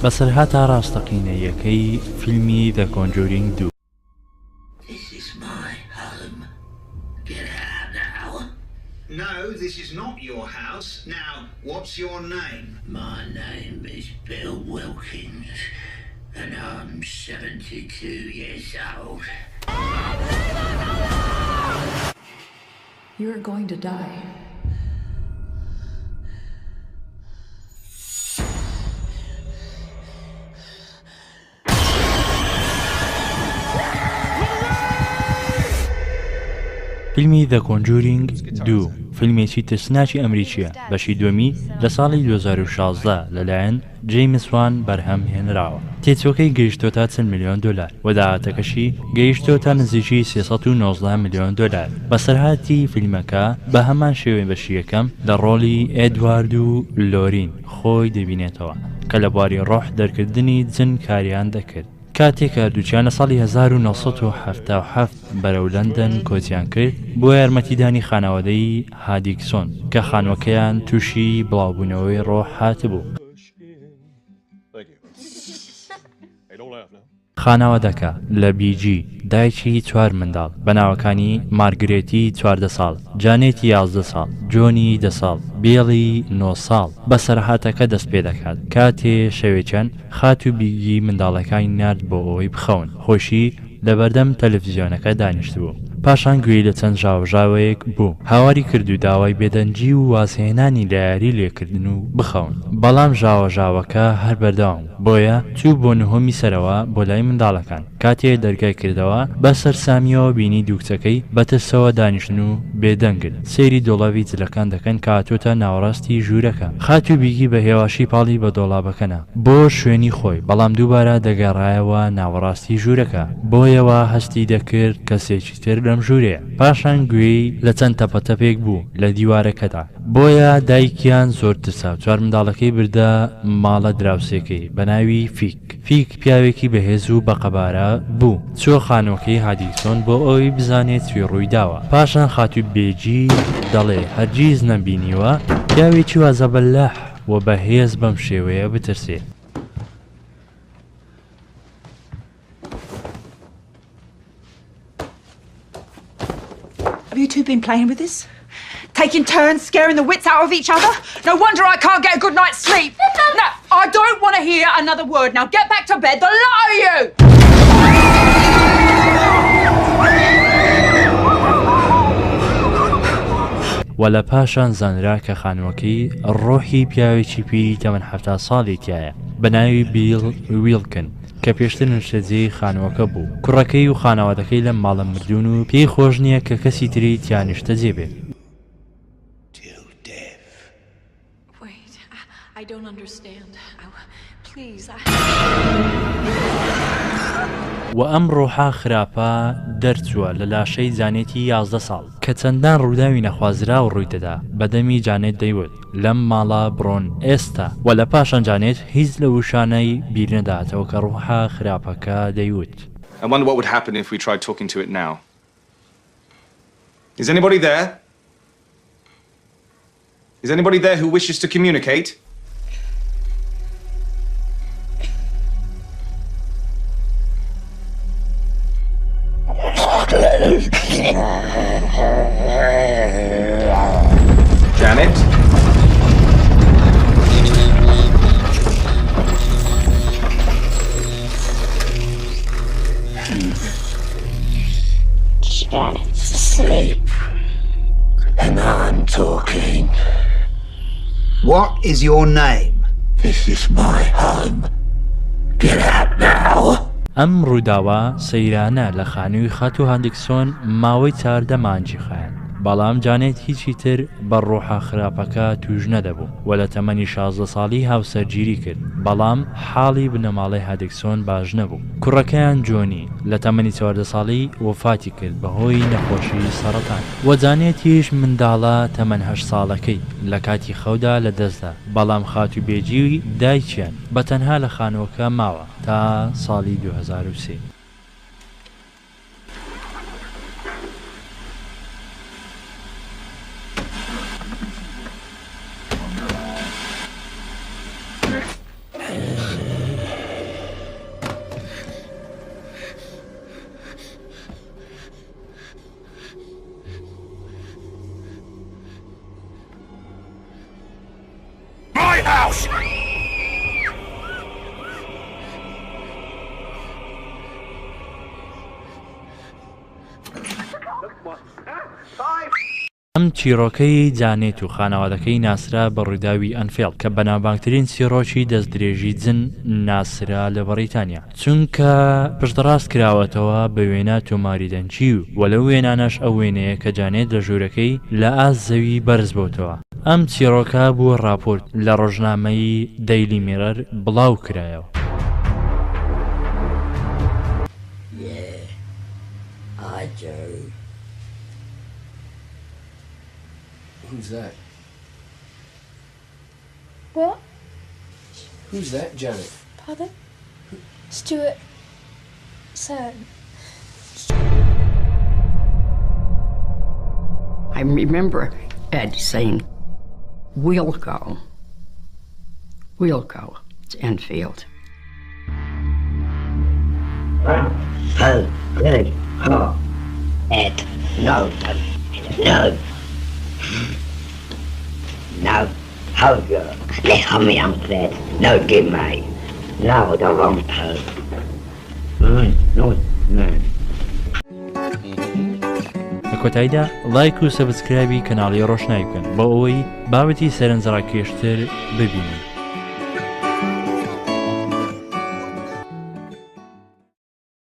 بەسەرهاتا ڕاستەقینەیەکەی فیلمی The Conjuring 2. No, this is not your house. Now, what's your name? My name is Bill Wilkins, and I'm 72 years old. You're going to die. فیلمی The Conjuring 2 فیلمێکی ترسناکی ئەمریکیە بەشی دووەمی لە ساڵی 2016 لەلایەن جەیمس وان بەرهەم هێنراوە. تێچۆکەی گەیشتۆتە $100 ملیۆن و داهاتەکەشی گەیشتۆتە نزیکی $319 ملیۆن. بەسەرهاتی فیلمەکە بە هەمان شێوەی بەشی یەکەم لە ڕۆڵی ئێدوارد و لۆرین خۆی دەبینێتەوە کە لە بواری ڕۆح دەرکردنی جن کاریان دەکرد. کاتێک کاردووچیان لە ساڵی 1977 بەرەو لەندەن کۆچیان کرد بۆ یارمەتیدانی خانەوادەی هادیکسۆن کە خانوەکەیان تووشی بڵاوبوونەوەی ڕۆح هاتبوو. خانەوادەکە لە بیجی دایکی 4 منداڵ بەناوەکانی مارگرێتی 14 ساڵ، جانێتی 11 ساڵ، جۆنی 10 ساڵ، بێڵی 9 ساڵ بەسەرهاتەکە دەست پێ دەکات کاتێ شەوێکیان خات و بیگی منداڵەکانی نرد بۆ ئەوەی بخەون. خۆشی لە بەردەم تەلەڤیزیۆنەکە دانیشت بوو. پاشان گوێی لە چەند ژاوژاوەیەک بوو هاواری کرد و داوای بێدەنجی و وازهێنانی لە یاری لێکردن و بخەون، بەڵام ژاوەژاوەکە هەر بەردەوام بۆیە چوو بۆ نهۆمی سەرەوە بۆ لای منداڵەکان. کاتێ دەرگای کردەوە بە سەرسامیەوە بینی دووکچەکەی بەترسەوە دانیشتن و بێدەنگن سەیری دۆڵاوی جلەکان دەکەن کە هاتوۆتە ناوەڕاستی ژوورەکە. خات و بیگی بە هێواشی پاڵی بە دۆڵابەکەنە بۆ شوێنی خۆی، بەڵام دووبارە دەگەڕایەوە ناوەڕاستی ژوورەکە بۆیەوە هەستی دەکرد کەسێکی تر لەم ژوورەیە. پاشان گوێی لە چەند تەپەتەپێک بوو لە دیوارەکەدا بۆیە دایکیان زۆر ترسا 4 منداڵەکەی بردە ماڵە دراوسێکەی بە ناوی فیک پیاوێکی بەهێز و بەقەبارە بوو. چۆ خانۆکەی هادیکسۆن بۆ ئەوەی بزانێت توی ڕووی داوە. پاشان خاتو بێجی دەڵێ هەرگیز نەبینیوە پیاوێکی وازە بەلەح و بەهێز بەم شێوەیە بترسێ. Have you two been playing with this? Taking turns scaring the wits out of each other? No wonder I can't get a good night's sleep. No, I don't want to hear another word. Now get back to bed, the lot of you! وەلە پاشان زانرا کە خانووەکەی ڕۆحی پیاوێکی پیری تەمەن 70 ساڵی تایە بە ناوی بیل ویلکن کە پێشتر نوێژەجێی خانووەکە بوو. کوڕەکەی و خانەوادەکەی لەم ماڵە مردوون و پێی خۆش نییە کە کەسی تری تیانیشتە جێبێت. و ئەم ڕۆحا خراپە دەرچووە لە لاشەی جانێتی 11 ساڵ کە چەندان ڕووداوی نەخوازرا و ڕووی دەدا. بەدەمی جانێت دەیوت لەم ماڵە بڕۆن ئێستا و لە پاشان جانێت هیچ لە وشانەی بیر نەداتەوە کە ڕۆحا خراپەکە دەیوت. I wonder what would happen if we tried talking to it now. Is anybody there? Is anybody there who wishes to communicate? Janet? Janet's asleep, and I'm talking. What is your name? This is my home. Get out now. ئەم ڕووداوە سەیرانە لە خانووی خات و هادیکسۆن ماوەی 4 مانجی خایەن، بەڵام جانێت هیچی تر بە ڕۆحە خراپەکە توش نەدەبوو و لە تەمەنی 16 ساڵی هاوسەرگیری کرد، بەڵام حاڵی بنەماڵەی هادیکسۆن باش نەبوو. کوڕەکەیان جۆنی لە تەمەنی 14 ساڵی وفاتی کرد بەهۆی نەخۆشی سەرەتان و جانێتیش منداڵە تەمەن 8 ساڵەکەی لە کاتی خەودا لە دەستدا، بەڵام خات و بێجی دایکیان بەتەنها لە خانووەکە ماوە تا ساڵی 2003. house! ئەم چیرۆکەی جانێت و خانەوادەکەی ناسرا بە ڕووداوی ئەنفێڵ کە بەناوبانگترین چیرۆکی دەستدرێژی جن ناسرا لە بەریتانیا چونکە پشتڕاست کراوەتەوە بە وێنە تۆماری دەنجی و لە وێنانەش ئەو وێنەیە کە جانێت لە ژوورەکەی لە ئاز زەوی بەرز بۆتەوە. ئەم چیرۆکە بووە راپۆرت لە ڕۆژنامەی دەیلی میرەر بڵاو کرایەوە. Who's that? What? Who's that, Janet? Pardon? Stuart. Sam. I remember Ed saying, we'll go to Enfield. Oh, good. Oh, Ed, no. No, hold you. Let me unfed. No, give me. No, the wrong toe. No. لە کۆتاییدا لایک و سەبسکرایبی کەناڵی ڕۆشنایی بکەن بۆ ئەوەی بابەتی سەرنجڕاکێشتر ببینن.